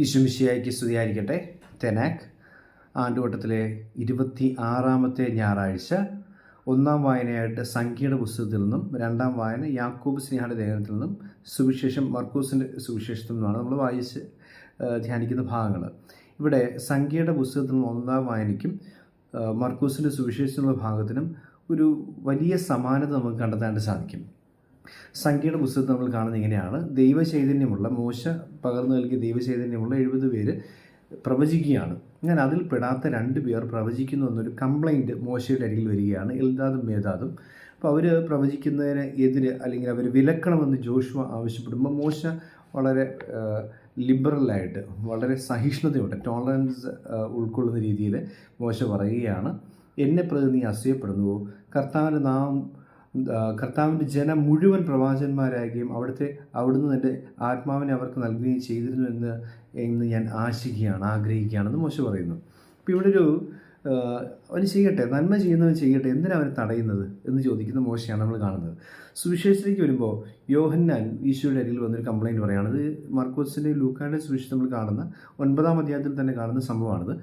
ഈശോമിശിഹായ്ക്ക് സ്തുതിയായിരിക്കട്ടെ. തെനാക്ക് ആണ്ടുവട്ടത്തിലെ 26-ാമത്തെ ഞായറാഴ്ച ഒന്നാം വായനയായിട്ട് സംഖ്യയുടെ പുസ്തകത്തിൽ നിന്നും, രണ്ടാം വായന യാക്കോബ് സ്ലീഹായുടെ ലേഖനത്തിൽ നിന്നും, സുവിശേഷം മർക്കോസിൻ്റെ സുവിശേഷത്തിൽ നിന്നുമാണ് നമ്മൾ വായിച്ച് ധ്യാനിക്കുന്ന ഭാഗങ്ങൾ. ഇവിടെ സംഖ്യയുടെ പുസ്തകത്തിൽ നിന്ന് ഒന്നാം വായനയ്ക്കും മർക്കോസിൻ്റെ സുവിശേഷത്തിനുള്ള ഭാഗത്തിനും ഒരു വലിയ സമാനത നമുക്ക് കണ്ടെത്താനായിട്ട് സാധിക്കും. സംഖ്യയുടെ പുസ്തകത്തിൽ നമ്മൾ കാണുന്നത് ഇങ്ങനെയാണ്: ദൈവചൈതന്യമുള്ള മോശ പകർന്നു നൽകിയ ദൈവചൈതന്യമുള്ള 70 പേര് പ്രവചിക്കുകയാണ്. അങ്ങനെ അതിൽ പെടാത്ത 2 പേർ പ്രവചിക്കുന്നു എന്നൊരു കംപ്ലൈൻറ്റ് മോശയുടെ അരികിൽ വരികയാണ്, എൽദാദും മേദാദും. അപ്പോൾ അവർ പ്രവചിക്കുന്നതിന് എതിരെ അല്ലെങ്കിൽ അവർ വിലക്കണമെന്ന് ജോഷുവ ആവശ്യപ്പെടുമ്പോൾ മോശ വളരെ ലിബറലായിട്ട്, വളരെ സഹിഷ്ണുതയോടെ, ടോളറൻസ് ഉൾക്കൊള്ളുന്ന രീതിയിൽ മോശ പറയുകയാണ്: എന്നെ പ്രതി നീ അസൂയപ്പെടുന്നുവോ? കർത്താവിൻ്റെ ജനം മുഴുവൻ പ്രവാചകന്മാരാകുകയും അവിടുന്ന് എൻ്റെ ആത്മാവിനെ അവർക്ക് നൽകുകയും ചെയ്തിരുന്നു എന്ന് ഞാൻ ആഗ്രഹിക്കുകയാണെന്ന് മോശ പറയുന്നു. അപ്പോൾ ഇവിടെ അവൻ ചെയ്യട്ടെ, നന്മ ചെയ്യുന്നവൻ ചെയ്യട്ടെ, എന്തിനാണ് അവൻ തടയുന്നത് എന്ന് ചോദിക്കുന്ന മോശയാണ് നമ്മൾ കാണുന്നത്. സുവിശേഷത്തിലേക്ക് വരുമ്പോൾ യോഹന്നാൻ ഈശോയുടെ അരികിൽ വന്നൊരു കംപ്ലയിൻറ്റ് പറയുകയാണ്. ഇത് മർക്കോസിൻ്റെ ലൂക്കായുടെ സുവിശേഷം നമ്മൾ കാണുന്ന 9-ാം അധ്യായത്തിൽ തന്നെ കാണുന്ന സംഭവമാണിത്.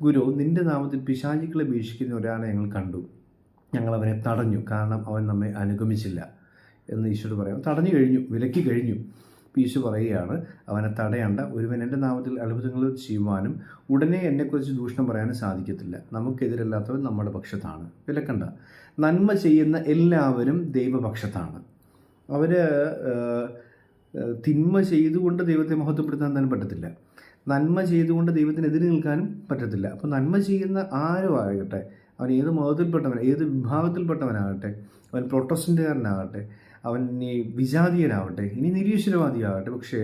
ഗുരു, നിൻ്റെ നാമത്തിൽ പിശാചുക്കളെ ഭീഷിക്കുന്ന ഒരാളെ ഞങ്ങൾ കണ്ടു, ഞങ്ങൾ അവനെ തടഞ്ഞു, കാരണം അവൻ നമ്മെ അനുഗമിച്ചില്ല എന്ന് ഈശോയോട് പറയാം. തടഞ്ഞു കഴിഞ്ഞു, വിലക്കി കഴിഞ്ഞു. അപ്പോൾ ഈശോ പറയുകയാണ്, അവനെ തടയണ്ട. ഒരുവൻ എൻ്റെ നാമത്തിൽ അത്ഭുതങ്ങൾ ചെയ്യുവാനും ഉടനെ എന്നെക്കുറിച്ച് ദൂഷണം പറയാനും സാധിക്കത്തില്ല. നമുക്കെതിരല്ലാത്തവൻ നമ്മുടെ പക്ഷത്താണ്. വിലക്കണ്ട. നന്മ ചെയ്യുന്ന എല്ലാവരും ദൈവപക്ഷത്താണ്. അവർ തിന്മ ചെയ്തുകൊണ്ട് ദൈവത്തെ മഹത്വപ്പെടുത്താൻ തന്നെ പറ്റത്തില്ല. നന്മ ചെയ്തുകൊണ്ട് ദൈവത്തിനെതിരെ നിൽക്കാനും പറ്റത്തില്ല. അപ്പോൾ നന്മ ചെയ്യുന്ന ആരും ആകട്ടെ, അവൻ ഏത് മതത്തിൽപ്പെട്ടവൻ, ഏത് വിഭാഗത്തിൽപ്പെട്ടവനാകട്ടെ, അവൻ പ്രൊട്ടസ്റ്റൻ്റുകാരനാകട്ടെ, അവൻ ഇനി വിജാതീയനാവട്ടെ, ഇനി നിരീശ്വരവാദിയാകട്ടെ, പക്ഷേ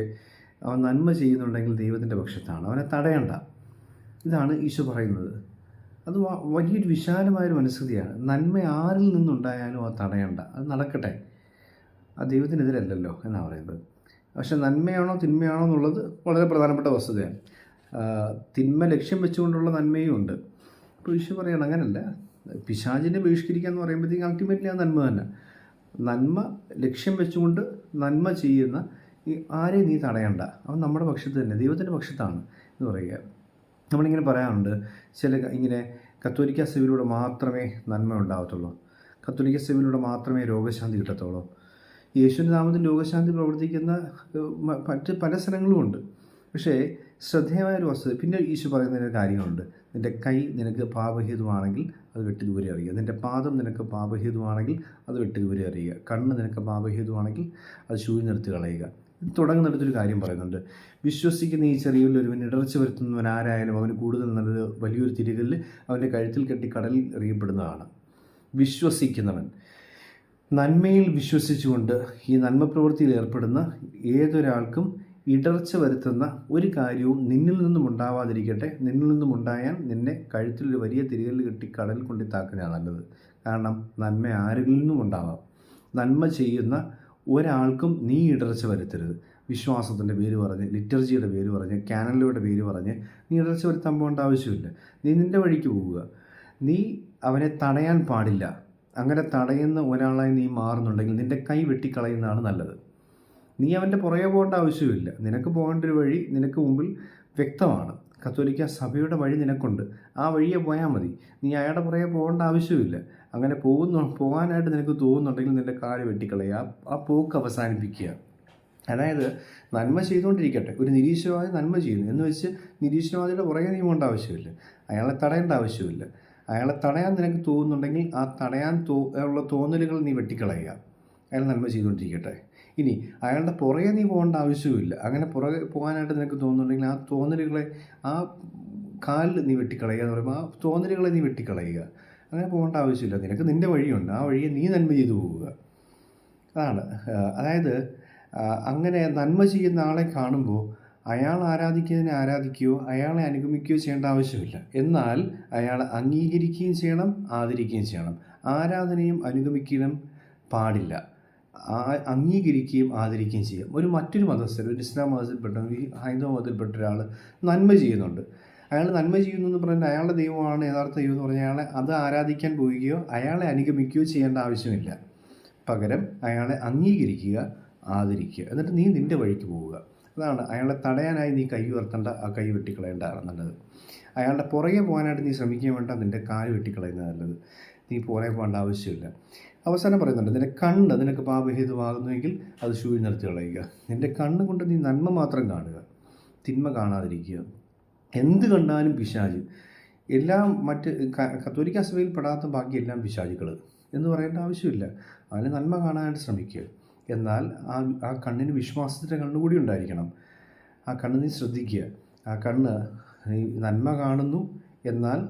അവൻ നന്മ ചെയ്യുന്നുണ്ടെങ്കിൽ ദൈവത്തിൻ്റെ പക്ഷത്താണ്, അവനെ തടയണ്ട. ഇതാണ് ഈശോ പറയുന്നത്. അത് വലിയൊരു വിശാലമായൊരു മനസ്കൃതിയാണ്. നന്മ ആരിൽ നിന്നുണ്ടായാലും അത് തടയണ്ട, അത് നടക്കട്ടെ, അത് ദൈവത്തിനെതിരല്ലല്ലോ എന്നാണ് പറയുന്നത്. പക്ഷെ നന്മയാണോ തിന്മയാണോ എന്നുള്ളത് വളരെ പ്രധാനപ്പെട്ട വസ്തുതയാണ്. തിന്മ ലക്ഷ്യം വെച്ചുകൊണ്ടുള്ള നന്മയും ഉണ്ട്. അപ്പോൾ ഈശോ പറയണം, അങ്ങനല്ല. പിശാചിനെ ബഹിഷ്കരിക്കുക എന്ന് പറയുമ്പോഴത്തേക്കും അൾട്ടിമേറ്റ്ലി ആ നന്മ തന്നെ. നന്മ ലക്ഷ്യം വെച്ചുകൊണ്ട് നന്മ ചെയ്യുന്ന ആരെയും നീ തടയണ്ട, അവൻ നമ്മുടെ പക്ഷത്ത് തന്നെ, ദൈവത്തിൻ്റെ പക്ഷത്താണ് എന്ന് പറയുക. നമ്മളിങ്ങനെ പറയാറുണ്ട്, ഇങ്ങനെ കത്തോലിക്ക സഭയിലൂടെ മാത്രമേ നന്മ ഉണ്ടാകത്തുള്ളൂ, കത്തോലിക്ക സഭയിലൂടെ മാത്രമേ രോഗശാന്തി കിട്ടത്തുള്ളൂ. യേശുവിൻ്റെ നാമത്തിൽ രോഗശാന്തി പ്രവർത്തിക്കുന്ന മറ്റ് പല സ്ഥലങ്ങളുമുണ്ട്. പക്ഷേ ശ്രദ്ധേയമായൊരു വസ്തുത, പിന്നെ ഈശോ പറയുന്നതിന് കാര്യങ്ങളുണ്ട്. നിൻ്റെ കൈ നിനക്ക് പാപഹേതുവാണെങ്കിൽ അത് വെട്ടി ദൂരെ അറിയുക, നിൻ്റെ പാദം നിനക്ക് പാപഹേതുവാണെങ്കിൽ അത് വെട്ടി ദൂരെ അറിയുക, കണ്ണ് നിനക്ക് പാപഹേതുവാണെങ്കിൽ അത് ശൂന്യ നിർത്തി കളയുക. ഇത് തുടങ്ങുന്നിടത്തൊരു കാര്യം പറയുന്നുണ്ട്: വിശ്വസിക്കുന്ന ഈ ചെറിയൊരു ഒരുവൻ ഇടർച്ച വരുത്തുന്നവൻ ആരായാലും അവന് കൂടുതൽ നല്ലത് വലിയൊരു തിരികല്ല് അവൻ്റെ കഴുത്തിൽ കെട്ടി കടലിൽ എറിയപ്പെടുന്നതാണ്. വിശ്വസിക്കുന്നവൻ, നന്മയിൽ വിശ്വസിച്ചുകൊണ്ട് ഈ നന്മ പ്രവൃത്തിയിൽ ഏർപ്പെടുന്ന ഏതൊരാൾക്കും ഇടർച്ച വരുത്തുന്ന ഒരു കാര്യവും നിന്നിൽ നിന്നും ഉണ്ടാവാതിരിക്കട്ടെ. നിന്നിൽ നിന്നും ഉണ്ടായാൽ നിന്നെ കഴുത്തിലൊരു വലിയ തിരികല്ല് കെട്ടി കടലിൽ കൊണ്ട് താക്കുന്നതാണ് നല്ലത്. കാരണം നന്മ ആരിൽ നിന്നും ഉണ്ടാവാം. നന്മ ചെയ്യുന്ന ഒരാൾക്കും നീ ഇടർച്ച വരുത്തരുത്. വിശ്വാസത്തിൻ്റെ പേര് പറഞ്ഞ്, ലിറ്റർജിയുടെ പേര് പറഞ്ഞ്, കാനലയുടെ പേര് പറഞ്ഞ് നീ ഇടർച്ച വരുത്താൻ പോകേണ്ട ആവശ്യമില്ല. നീ നിൻ്റെ വഴിക്ക് പോവുക. നീ അവനെ തടയാൻ പാടില്ല. അങ്ങനെ തടയുന്ന ഒരാളായി നീ മാറുന്നുണ്ടെങ്കിൽ നിൻ്റെ കൈ വെട്ടിക്കളയുന്നതാണ് നല്ലത്. നീ അവൻ്റെ പുറകെ പോകേണ്ട ആവശ്യമില്ല. നിനക്ക് പോകേണ്ട ഒരു വഴി നിനക്ക് മുമ്പിൽ വ്യക്തമാണ്. കത്തോലിക്ക സഭയുടെ വഴി നിനക്കുണ്ട്, ആ വഴിയെ പോയാൽ മതി. നീ അയാളുടെ പുറകെ പോകേണ്ട ആവശ്യമില്ല. അങ്ങനെ പോകാനായിട്ട് നിനക്ക് തോന്നുന്നുണ്ടെങ്കിൽ നിൻ്റെ കാല് വെട്ടിക്കളയുക, ആ പോക്ക് അവസാനിപ്പിക്കുക. അതായത് നന്മ ചെയ്തുകൊണ്ടിരിക്കട്ടെ. ഒരു നിരീശ്വരവാദി നന്മ ചെയ്യുന്നു എന്ന് വെച്ച് നിരീശ്വരവാദിയുടെ പുറകെ നീ പോകേണ്ട ആവശ്യമില്ല. അയാളെ തടയേണ്ട ആവശ്യമില്ല. അയാളെ തടയാൻ നിനക്ക് തോന്നുന്നുണ്ടെങ്കിൽ ആ തടയാൻ ഉള്ള തോന്നലുകൾ നീ വെട്ടിക്കളയുക. അയാൾ നന്മ ചെയ്തുകൊണ്ടിരിക്കട്ടെ. ഇനി അയാളുടെ പുറകെ നീ പോകേണ്ട ആവശ്യമില്ല. അങ്ങനെ പുറകെ പോകാനായിട്ട് നിനക്ക് തോന്നുന്നുണ്ടെങ്കിൽ ആ തോന്നലുകളെ, ആ കാലിൽ നീ വെട്ടിക്കളയുക എന്ന് പറയുമ്പോൾ ആ തോന്നലുകളെ നീ വെട്ടിക്കളയുക. അങ്ങനെ പോകേണ്ട ആവശ്യമില്ല. നിനക്ക് നിൻ്റെ വഴിയുണ്ട്, ആ വഴിയെ നീ നന്മ ചെയ്തു പോവുക. അതാണ്. അതായത് അങ്ങനെ നന്മ ചെയ്യുന്ന ആളെ കാണുമ്പോൾ അയാൾ ആരാധിക്കുന്നതിനെ ആരാധിക്കുകയോ അയാളെ അനുഗമിക്കുകയോ ചെയ്യേണ്ട ആവശ്യമില്ല. എന്നാൽ അയാളെ അംഗീകരിക്കുകയും ചെയ്യണം, ആദരിക്കുകയും ചെയ്യണം. ആരാധനയും അനുഗമിക്കുകയും പാടില്ല. അംഗീകരിക്കുകയും ആദരിക്കുകയും ചെയ്യാം. മറ്റൊരു മതസ്ഥർ, ഒരു ഇസ്ലാം മതത്തിൽപ്പെട്ട, ഹൈന്ദവ മതത്തിൽപ്പെട്ട ഒരാൾ നന്മ ചെയ്യുന്നുണ്ട്. അയാൾ നന്മ ചെയ്യുന്നു എന്ന് പറഞ്ഞാൽ അയാളുടെ ദൈവമാണ് യഥാർത്ഥ ദൈവം എന്ന് പറഞ്ഞാൽ അയാളെ അത് ആരാധിക്കാൻ പോവുകയോ അയാളെ അനുഗമിക്കുകയോ ചെയ്യേണ്ട ആവശ്യമില്ല. പകരം അയാളെ അംഗീകരിക്കുക, ആദരിക്കുക, എന്നിട്ട് നീ നിൻ്റെ വഴിക്ക് പോവുക. അതാണ് അയാളെ തടയാനായി നീ കൈ ഉയർത്തേണ്ട, ആ കൈ വെട്ടിക്കളയേണ്ടതാണ് നല്ലത്. അയാളുടെ പുറകെ പോകാനായിട്ട് നീ ശ്രമിക്കുകയും വേണ്ട, നിൻ്റെ കാല് വെട്ടിക്കളയുന്നത് നല്ലത്. നീ പുറകെ പോകേണ്ട ആവശ്യമില്ല. അവസാനം പറയുന്നുണ്ട്, നിന്റെ കണ്ണ് നിനക്ക് പാപഹേതുവാകുന്നുവെങ്കിൽ അത് നിർത്തി കളയുക. നിൻ്റെ കണ്ണ് കൊണ്ട് നീ നന്മ മാത്രം കാണുക, തിന്മ കാണാതിരിക്കുക. എന്ത് കണ്ടാലും പിശാച്. എല്ലാം മറ്റ് കത്തോലിക്ക സഭയിൽ പെടാത്ത ബാക്കി എല്ലാം പിശാചുകൾ എന്ന് പറയേണ്ട ആവശ്യമില്ല. അതിന് നന്മ കാണാനായിട്ട് ശ്രമിക്കുക. എന്നാൽ ആ കണ്ണിന് വിശ്വാസത്തിൻ്റെ കണ്ണുകൂടി ഉണ്ടായിരിക്കണം. ആ കണ്ണ് നീ ശ്രദ്ധിക്കുക. ആ കണ്ണ് നീ നന്മ കാണുന്നു, എന്നാൽ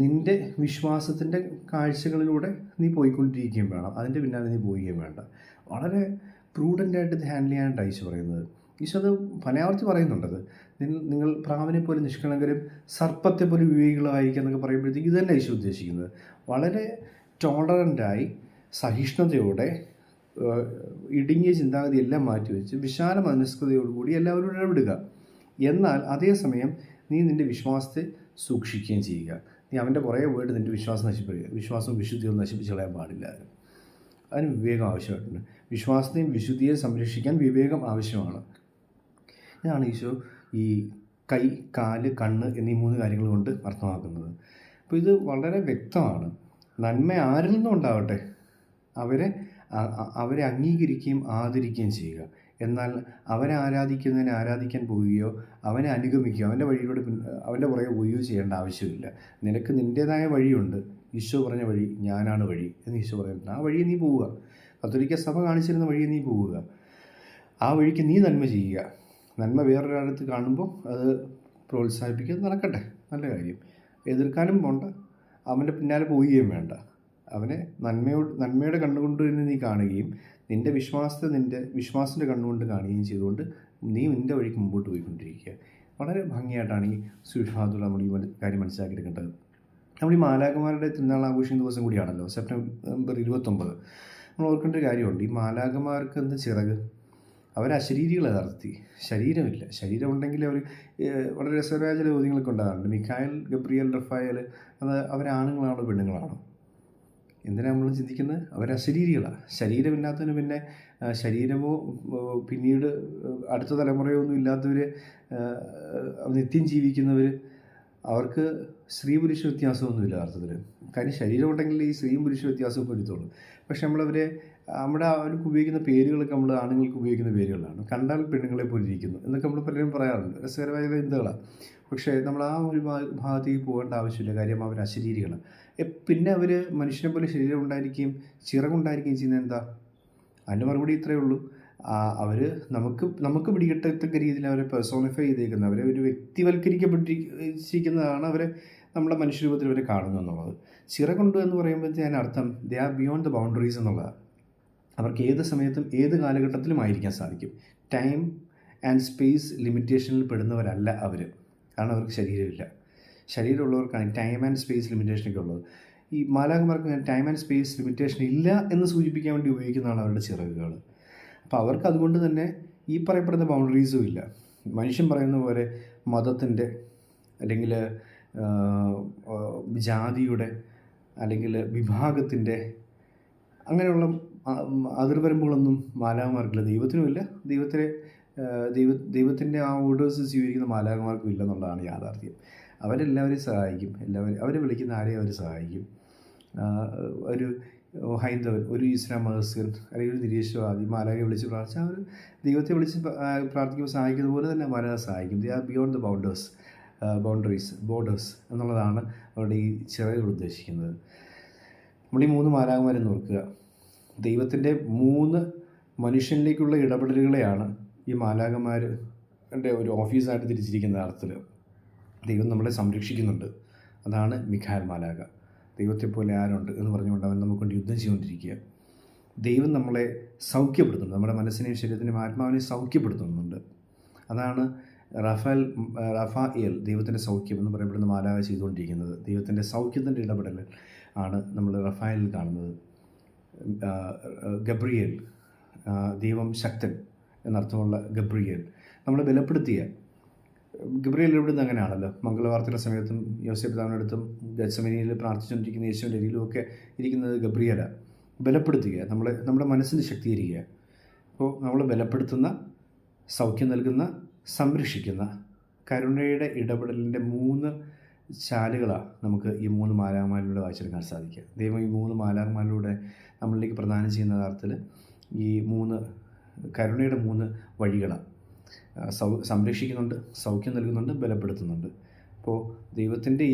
നിൻ്റെ വിശ്വാസത്തിൻ്റെ കാഴ്ചകളിലൂടെ നീ പോയിക്കൊണ്ടിരിക്കുകയും വേണം. അതിൻ്റെ പിന്നാലെ നീ പോവുകയും വേണ്ട. വളരെ പ്രൂഡൻ്റായിട്ട് ഇത് ഹാൻഡിൽ ചെയ്യാനായിട്ട് ഈശോ പറയുന്നത്. ഈശോ അത് പലയാവർത്തി പറയുന്നുണ്ടത്. നിങ്ങൾ പ്രാവിനെ പോലെ നിഷ്കളങ്കരും സർപ്പത്തെ പോലെ വിവേകികളായിരിക്കുക എന്നൊക്കെ പറയുമ്പോഴത്തേക്ക് ഇത് തന്നെ ഈശോ ഉദ്ദേശിക്കുന്നത്. വളരെ ടോളറൻ്റായി സഹിഷ്ണുതയോടെ ഇടുങ്ങിയ ചിന്താഗതി എല്ലാം മാറ്റിവെച്ച് വിശാല മനസ്കതയോടുകൂടി എല്ലാവരും ഇടപെടുക. എന്നാൽ അതേസമയം നീ നിൻ്റെ വിശ്വാസത്തെ സൂക്ഷിക്കുകയും ചെയ്യുക. നീ അവൻ്റെ പുറകെ പോയിട്ട് നിൻ്റെ വിശ്വാസം നശിപ്പിക്കുക. വിശ്വാസവും വിശുദ്ധിയും നശിപ്പിച്ച് കളയാൻ പാടില്ല. അതിന് വിവേകം ആവശ്യമായിട്ടുണ്ട്. വിശ്വാസത്തെയും വിശുദ്ധിയെ സംരക്ഷിക്കാൻ വിവേകം ആവശ്യമാണ്. ഇതാണ് ഈശോ ഈ കൈ, കാല്, കണ്ണ് എന്നീ 3 കാര്യങ്ങൾ കൊണ്ട് അർത്ഥമാക്കുന്നത്. അപ്പോൾ ഇത് വളരെ വ്യക്തമാണ്. നന്മ ആരിൽ നിന്നും ഉണ്ടാവട്ടെ, അവരെ അംഗീകരിക്കുകയും ആദരിക്കുകയും ചെയ്യുക. എന്നാൽ അവനെ ആരാധിക്കാൻ പോവുകയോ അവനെ അനുഗമിക്കുകയോ അവൻ്റെ വഴിയിലൂടെ അവൻ്റെ പുറകെ പോവുകയോ ചെയ്യേണ്ട ആവശ്യമില്ല. നിനക്ക് നിൻ്റേതായ വഴിയുണ്ട്. ഈശോ പറഞ്ഞ വഴി, ഞാനാണ് വഴി എന്ന് ഈശോ പറയുന്നുണ്ട്. ആ വഴിയെ നീ പോവുക. കത്തോലിക്ക സഭ കാണിച്ചിരുന്ന വഴിയെ നീ പോവുക. ആ വഴിക്ക് നീ നന്മ ചെയ്യുക. നന്മ വേറൊരാളടുത്ത് കാണുമ്പോൾ അത് പ്രോത്സാഹിപ്പിക്കുക, നടക്കട്ടെ, നല്ല കാര്യം. എതിർക്കാനും പോണ്ട, അവൻ്റെ പിന്നാലെ പോവുകയും വേണ്ട. അവനെ നന്മയുടെ കണ്ണുകൊണ്ട് തന്നെ നീ കാണുകയും നിൻ്റെ വിശ്വാസത്തിൻ്റെ കണ്ണുകൊണ്ട് കാണുകയും ചെയ്തുകൊണ്ട് നീ നിൻ്റെ വഴിക്ക് മുമ്പോട്ട് പോയിക്കൊണ്ടിരിക്കുക. വളരെ ഭംഗിയായിട്ടാണ് ഈ സുവിശേഷത്തിൽ നമ്മൾ ഈ കാര്യം മനസ്സിലാക്കിയെടുക്കേണ്ടത്. നമ്മൾ ഈ മാലാഖമാരുടെ തിരുനാൾ ആഘോഷിക്കുന്ന ദിവസം കൂടിയാണല്ലോ, സെപ്റ്റംബർ 29. നമ്മൾ ഓർക്കേണ്ട ഒരു കാര്യമുണ്ട്. ഈ മാലാഖമാർക്ക് എന്ത് ചിറക്? അവരശരീരികൾ യഥാർത്ഥത്തിൽ ശരീരമില്ല. ശരീരം ഉണ്ടെങ്കിൽ അവർ വളരെ രസകരമായ ചില ചോദ്യങ്ങളൊക്കെ ഉണ്ടാകാറുണ്ട്. മിഖായേൽ, ഗബ്രിയേൽ, റഫായേൽ അവരാണുങ്ങളാണോ പെണ്ണുങ്ങളാണോ? എന്തിനാണ് നമ്മൾ ചിന്തിക്കുന്നത്? അവരശരീരികളാണ്. ശരീരമില്ലാത്തതിന് പിന്നെ ശരീരമോ പിന്നീട് അടുത്ത തലമുറയോ ഒന്നും ഇല്ലാത്തവർ, നിത്യം ജീവിക്കുന്നവർ, അവർക്ക് സ്ത്രീ പുരുഷ വ്യത്യാസമൊന്നുമില്ല അർത്ഥത്തിൽ. കാര്യം ശരീരം ഉണ്ടെങ്കിൽ ഈ സ്ത്രീയും പുരുഷ വ്യത്യാസവും വരുത്തുള്ളൂ. പക്ഷെ അവർക്ക് ഉപയോഗിക്കുന്ന പേരുകളൊക്കെ നമ്മൾ ആണുങ്ങൾക്ക് ഉപയോഗിക്കുന്ന പേരുകളാണ്. കണ്ടാൽ പെണ്ണുങ്ങളെ പോലെ ഇരിക്കുന്നു എന്നൊക്കെ നമ്മൾ പലരും പറയാറുണ്ട്. രസകരമായ ചിന്തകളാണ്. പക്ഷേ നമ്മൾ ആ ഒരു ഭാഗത്തേക്ക് പോകേണ്ട ആവശ്യമില്ല. കാര്യം അവർ അശരീരികളാണ്. പിന്നെ അവർ മനുഷ്യനെ പോലെ ശരീരം ഉണ്ടായിരിക്കുകയും ചിറകുണ്ടായിരിക്കുകയും ചെയ്യുന്നത് എന്താ? അതിൻ്റെ മറുപടി ഇത്രയേ ഉള്ളൂ. അവർ നമുക്ക് പിടികിട്ടത്തക്ക രീതിയിൽ അവരെ പേഴ്സോണിഫൈ ചെയ്തേക്കുന്നത്, അവരെ ഒരു വ്യക്തിവൽക്കരിക്കപ്പെട്ടിരിക്കുന്നതാണ് അവരെ നമ്മുടെ മനുഷ്യരൂപത്തിൽ അവരെ കാണുന്നു എന്നുള്ളത്. ചിറകുണ്ട് എന്ന് പറയുമ്പോഴത്തേന് അർത്ഥം they are beyond the boundaries എന്നുള്ളതാണ്. അവർക്ക് ഏത് സമയത്തും ഏത് കാലഘട്ടത്തിലും ആയിരിക്കാൻ സാധിക്കും. ടൈം ആൻഡ് സ്പേസ് ലിമിറ്റേഷനിൽ പെടുന്നവരല്ല അവർ. കാരണം അവർക്ക് ശരീരമില്ല. ശരീരമുള്ളവർക്കാണ് ടൈം ആൻഡ് സ്പേസ് ലിമിറ്റേഷനൊക്കെ ഉള്ളത്. ഈ മാലാഖമാർക്ക് ടൈം ആൻഡ് സ്പേസ് ലിമിറ്റേഷൻ ഇല്ല എന്ന് സൂചിപ്പിക്കാൻ വേണ്ടി ഉപയോഗിക്കുന്നതാണ് അവരുടെ ചിറകുകൾ. അപ്പോൾ അവർക്ക് അതുകൊണ്ട് തന്നെ ഈ പറയപ്പെടുന്ന ബൗണ്ടറീസും ഇല്ല. മനുഷ്യൻ പറയുന്ന പോലെ മതത്തിൻ്റെ അല്ലെങ്കിൽ ജാതിയുടെ അല്ലെങ്കിൽ വിഭാഗത്തിൻ്റെ അങ്ങനെയുള്ള അതിർവരമ്പുകളൊന്നും മാലാഖമാർക്കില്ല. ദൈവത്തിനുമില്ല. ദൈവത്തിൻ്റെ ആ ഓർഡേഴ്സ് സ്വീകരിക്കുന്ന മാലാഖമാർക്കും ഇല്ലെന്നുള്ളതാണ് യാഥാർത്ഥ്യം. അവരെല്ലാവരെയും സഹായിക്കും. അവർ വിളിക്കുന്ന ആരെയും അവർ സഹായിക്കും. ഒരു ഹൈന്ദവൻ, ഒരു ഇസ്ലാം മതസ്ഥൻ അല്ലെങ്കിൽ ഒരു നിരീശ്വരവാദി മാലാഖയെ വിളിച്ച് പ്രാർത്ഥിച്ചാൽ അവർ ദൈവത്തെ വിളിച്ച് പ്രാർത്ഥിക്കുമ്പോൾ സഹായിക്കുന്നത് പോലെ തന്നെ മാലാഖ സഹായിക്കും. They are beyond the borders എന്നുള്ളതാണ് അവരുടെ ഈ ചിറകുകൾ ഉദ്ദേശിക്കുന്നത്. നമ്മൾ ഈ 3 മാലാഖമാരെ നോക്കുക. ദൈവത്തിൻ്റെ 3 മനുഷ്യനിലേക്കുള്ള ഇടപെടലുകളെയാണ് ഈ മാലാഖമാരുടെ ഒരു ഓഫീസായിട്ട് തിരിച്ചിരിക്കുന്ന അർത്ഥത്തിൽ. ദൈവം നമ്മളെ സംരക്ഷിക്കുന്നുണ്ട്. അതാണ് മിഖായേൽ മാലാഖ. ദൈവത്തെപ്പോലെ ആരുണ്ട് എന്ന് പറഞ്ഞുകൊണ്ട് അവൻ നമുക്കൊണ്ട് യുദ്ധം ചെയ്തുകൊണ്ടിരിക്കുക. ദൈവം നമ്മളെ സൗഖ്യപ്പെടുത്തുന്നുണ്ട്. നമ്മുടെ മനസ്സിനെയും ശരീരത്തിൻ്റെയും ആത്മാവിനെയും സൗഖ്യപ്പെടുത്തുന്നുണ്ട്. അതാണ് റഫായേൽ, ദൈവത്തിൻ്റെ സൗഖ്യം എന്ന് പറയപ്പെടുന്ന മാലാഖ ചെയ്തുകൊണ്ടിരിക്കുന്നത്. ദൈവത്തിൻ്റെ സൗഖ്യത്തിൻ്റെ ഇടപെടൽ ആണ് നമ്മൾ റഫായേലിൽ കാണുന്നത്. ഗബ്രിയേൽ, ദൈവം ശക്തൻ എന്നർത്ഥമുള്ള ഗബ്രിയേൽ, നമ്മളെ ബലപ്പെടുത്തിയ ഗബ്രിയേൽ ഇവിടുന്ന് അങ്ങനെയാണല്ലോ. മംഗളവാർത്തയുടെ സമയത്തും യോസേപ്പ് പിതാവിനടുത്തും ഗത്സമനിയിൽ പ്രാർത്ഥിച്ചുകൊണ്ടിരിക്കുന്ന യേശുവിൻ്റെ അരിയിലുമൊക്കെ ഇരിക്കുന്നത് ഗബ്രിയേലാണ്. ബലപ്പെടുത്തുക, നമ്മുടെ മനസ്സിന് ശക്തീകരിക്കുക. അപ്പോൾ നമ്മൾ ബലപ്പെടുത്തുന്ന സൗഖ്യം നൽകുന്ന, സംരക്ഷിക്കുന്ന കരുണയുടെ ഇടപെടലിൻ്റെ 3 ചാലുകളാണ് നമുക്ക് ഈ 3 മാലാഖമാരിലൂടെ വായിച്ചെടുക്കാൻ സാധിക്കുക. ദൈവം ഈ 3 മാലാഖമാരിലൂടെ നമ്മളിലേക്ക് പ്രദാനം ചെയ്യുന്ന യഥാർത്ഥത്തിൽ ഈ 3 കരുണയുടെ 3 വഴികളാണ്. സംരക്ഷിക്കുന്നുണ്ട്, സൗഖ്യം നൽകുന്നുണ്ട്, ബലപ്പെടുത്തുന്നുണ്ട്. അപ്പോൾ ദൈവത്തിൻ്റെ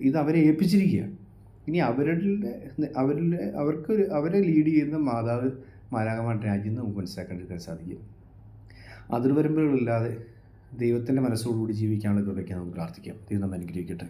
ഇത് അവരെ ഏൽപ്പിച്ചിരിക്കുക. ഇനി അവരെ ലീഡ് ചെയ്യുന്ന മാതാവ് മാലാഖമാരുടെ രാജ്യം നമുക്ക് മനസ്സിലാക്കാൻ സാധിക്കും. അതിർവരമ്പുകളില്ലാതെ ദൈവത്തിൻ്റെ മനസ്സോടുകൂടി ജീവിക്കാനുള്ള കൃപയ്ക്ക് നമുക്ക് പ്രാർത്ഥിക്കാം. ദൈവം നമ്മെ അനുഗ്രഹിക്കട്ടെ.